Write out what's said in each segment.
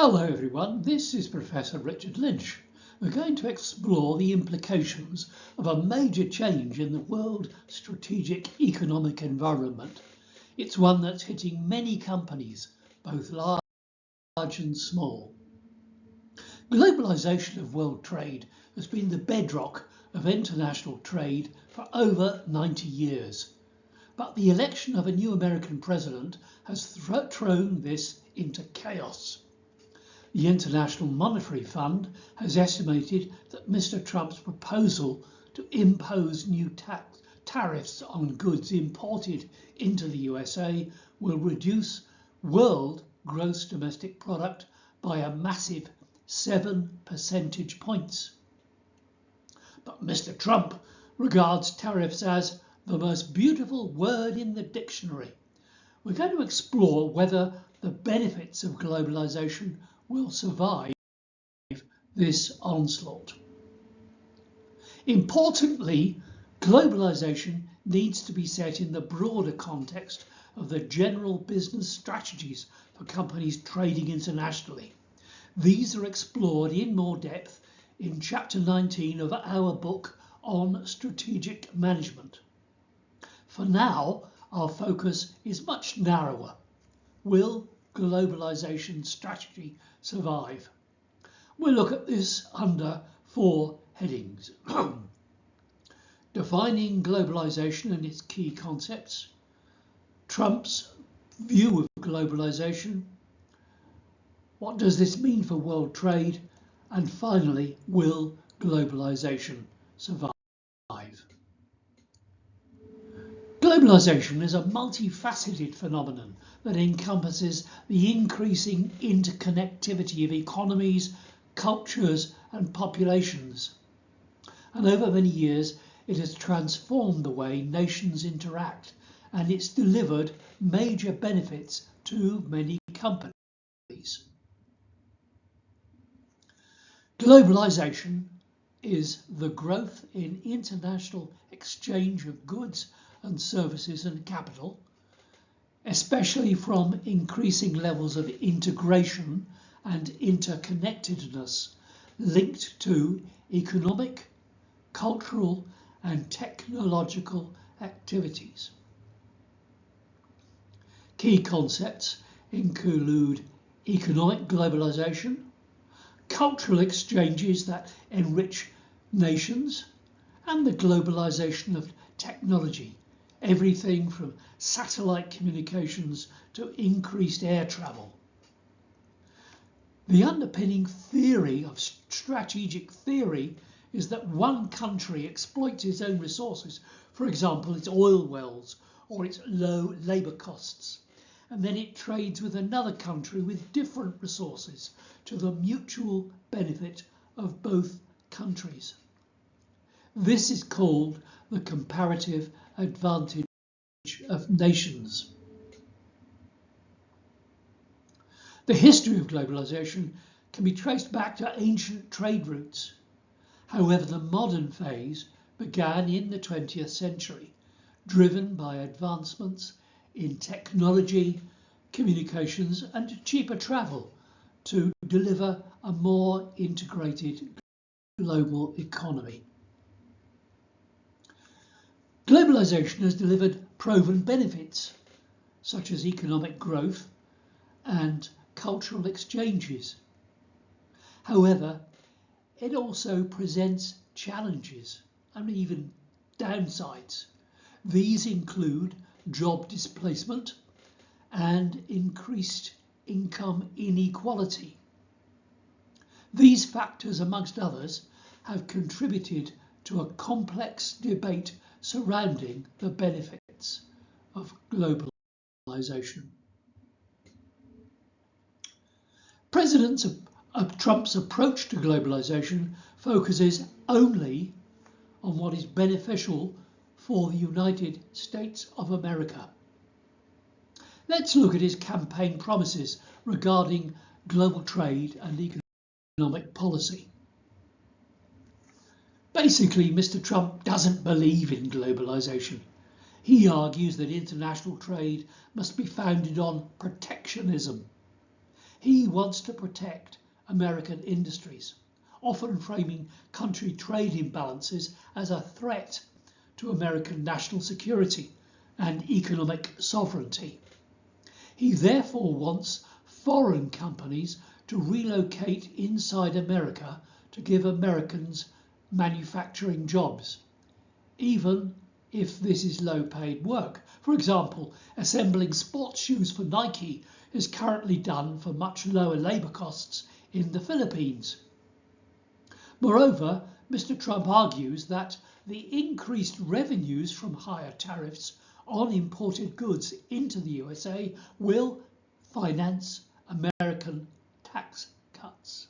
Hello everyone, this is Professor Richard Lynch. We're going to explore the implications of a major change in the world strategic economic environment. It's one that's hitting many companies, both large and small. Globalization of world trade has been the bedrock of international trade for over 90 years. But the election of a new American president has thrown this into chaos. The International Monetary Fund has estimated that Mr. Trump's proposal to impose new tariffs on goods imported into the USA will reduce world gross domestic product by a massive 7 percentage points. But Mr. Trump regards tariffs as the most beautiful word in the dictionary. We're going to explore whether the benefits of globalization will survive this onslaught. Importantly, globalization needs to be set in the broader context of the general business strategies for companies trading internationally. These are explored in more depth in Chapter 19 of our book on strategic management. For now, our focus is much narrower. Will globalization strategy survive? We'll look at this under 4 headings. Defining globalization and its key concepts, Trump's view of globalization, what does this mean for world trade, and finally, will globalization survive? Globalization is a multifaceted phenomenon that encompasses the increasing interconnectivity of economies, cultures and populations. And over many years, it has transformed the way nations interact, and it's delivered major benefits to many companies. Globalization is the growth in international exchange of goods and services and capital, especially from increasing levels of integration and interconnectedness linked to economic, cultural and technological activities. Key concepts include economic globalization, cultural exchanges that enrich nations, and the globalization of technology, everything from satellite communications to increased air travel. The underpinning theory of strategic theory is that one country exploits its own resources, for example, its oil wells or its low labour costs, and then it trades with another country with different resources to the mutual benefit of both countries. This is called the comparative advantage of nations. The history of globalization can be traced back to ancient trade routes. However, the modern phase began in the 20th century, driven by advancements in technology, communications, and cheaper travel to deliver a more integrated global economy. Globalization has delivered proven benefits, such as economic growth and cultural exchanges. However, it also presents challenges and even downsides. These include job displacement and increased income inequality. These factors, amongst others, have contributed to a complex debate surrounding the benefits of globalization. President Trump's approach to globalization focuses only on what is beneficial for the United States of America. Let's look at his campaign promises regarding global trade and economic policy. Basically, Mr. Trump doesn't believe in globalization. He argues that international trade must be founded on protectionism. He wants to protect American industries, often framing country trade imbalances as a threat to American national security and economic sovereignty. He therefore wants foreign companies to relocate inside America to give Americans manufacturing jobs, even if this is low-paid work. For example, assembling sports shoes for Nike is currently done for much lower labour costs in the Philippines. Moreover, Mr. Trump argues that the increased revenues from higher tariffs on imported goods into the USA will finance American tax cuts.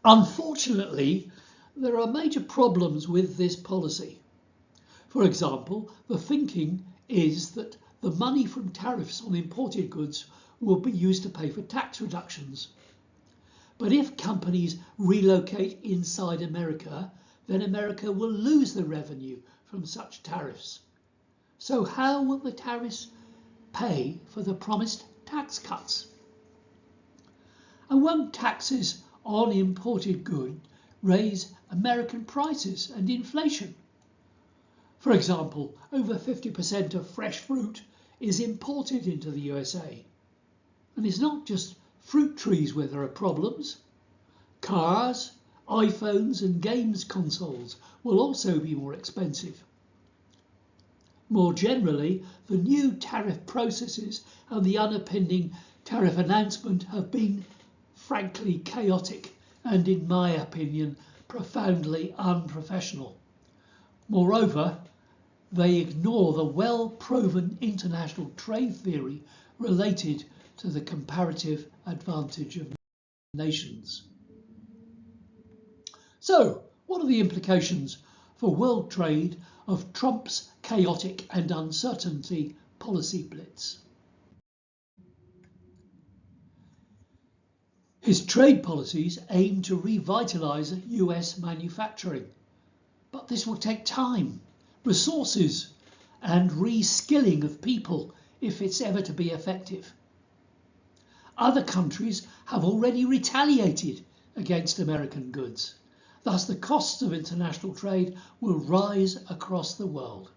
Unfortunately, there are major problems with this policy. For example, the thinking is that the money from tariffs on imported goods will be used to pay for tax reductions. But if companies relocate inside America, then America will lose the revenue from such tariffs. So how will the tariffs pay for the promised tax cuts? And won't taxes on imported goods raise American prices and inflation? For example, over 50% of fresh fruit is imported into the USA. And it's not just fruit trees where there are problems. Cars, iPhones and games consoles will also be more expensive. More generally, the new tariff processes and the underpinning tariff announcement have been frankly chaotic and, in my opinion, profoundly unprofessional. Moreover, they ignore the well-proven international trade theory related to the comparative advantage of nations. So, what are the implications for world trade of Trump's chaotic and uncertainty policy blitz? His trade policies aim to revitalise US manufacturing, but this will take time, resources and reskilling of people if it's ever to be effective. Other countries have already retaliated against American goods. Thus, the costs of international trade will rise across the world.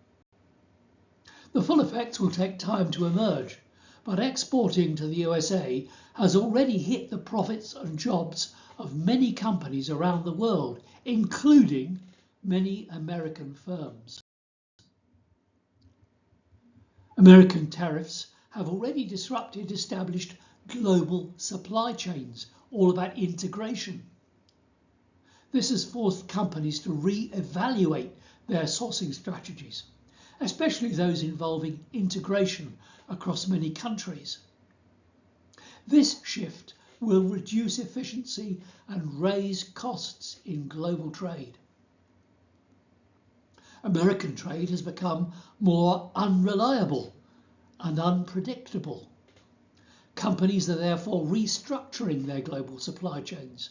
The full effects will take time to emerge, but exporting to the USA has already hit the profits and jobs of many companies around the world, including many American firms. American tariffs have already disrupted established global supply chains, all about integration. This has forced companies to re-evaluate their sourcing strategies, especially those involving integration across many countries. This shift will reduce efficiency and raise costs in global trade. American trade has become more unreliable and unpredictable. Companies are therefore restructuring their global supply chains.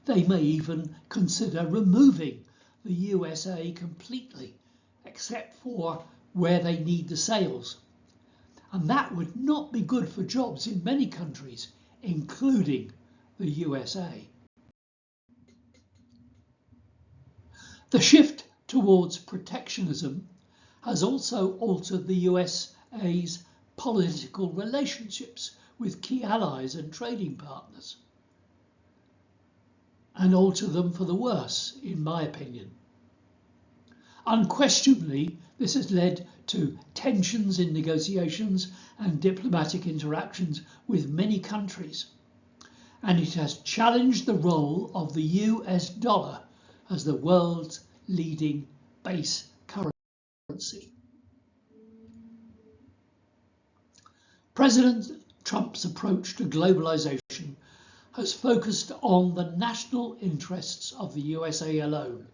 They may even consider removing the USA completely, except for where they need the sales. And that would not be good for jobs in many countries, including the USA. The shift towards protectionism has also altered the USA's political relationships with key allies and trading partners, and alter them for the worse, in my opinion. Unquestionably, this has led to tensions in negotiations and diplomatic interactions with many countries, and it has challenged the role of the US dollar as the world's leading base currency. President Trump's approach to globalization has focused on the national interests of the USA alone.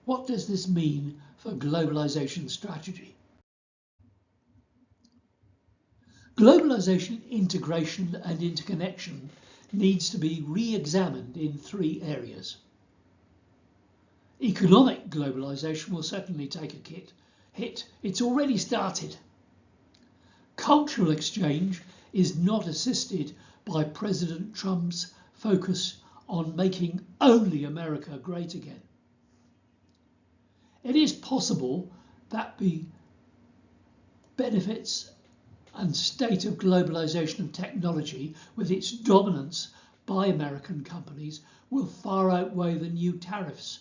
What does this mean for globalization strategy? Globalization integration and interconnection needs to be re-examined in three areas. Economic globalization will certainly take a hit. It's already started. Cultural exchange is not assisted by President Trump's focus on making only America great again. It is possible that the benefits and state of globalization of technology, with its dominance by American companies, will far outweigh the new tariffs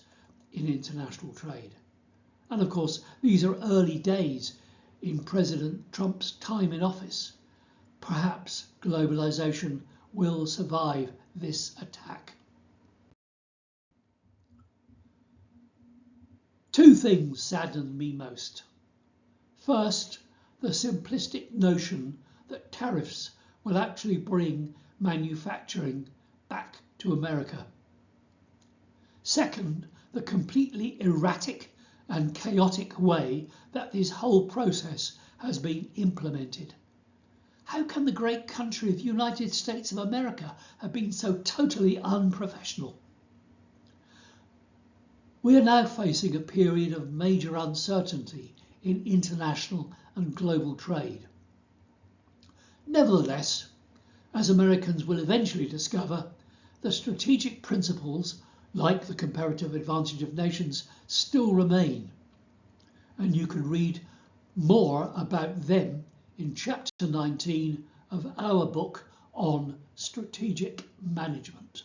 in international trade. And of course, these are early days in President Trump's time in office. Perhaps globalization will survive this attack. Two things sadden me most. First, the simplistic notion that tariffs will actually bring manufacturing back to America. Second, the completely erratic and chaotic way that this whole process has been implemented. How can the great country of the United States of America have been so totally unprofessional? We are now facing a period of major uncertainty in international and global trade. Nevertheless, as Americans will eventually discover, the strategic principles, like the comparative advantage of nations, still remain. And you can read more about them in chapter 19 of our book on strategic management.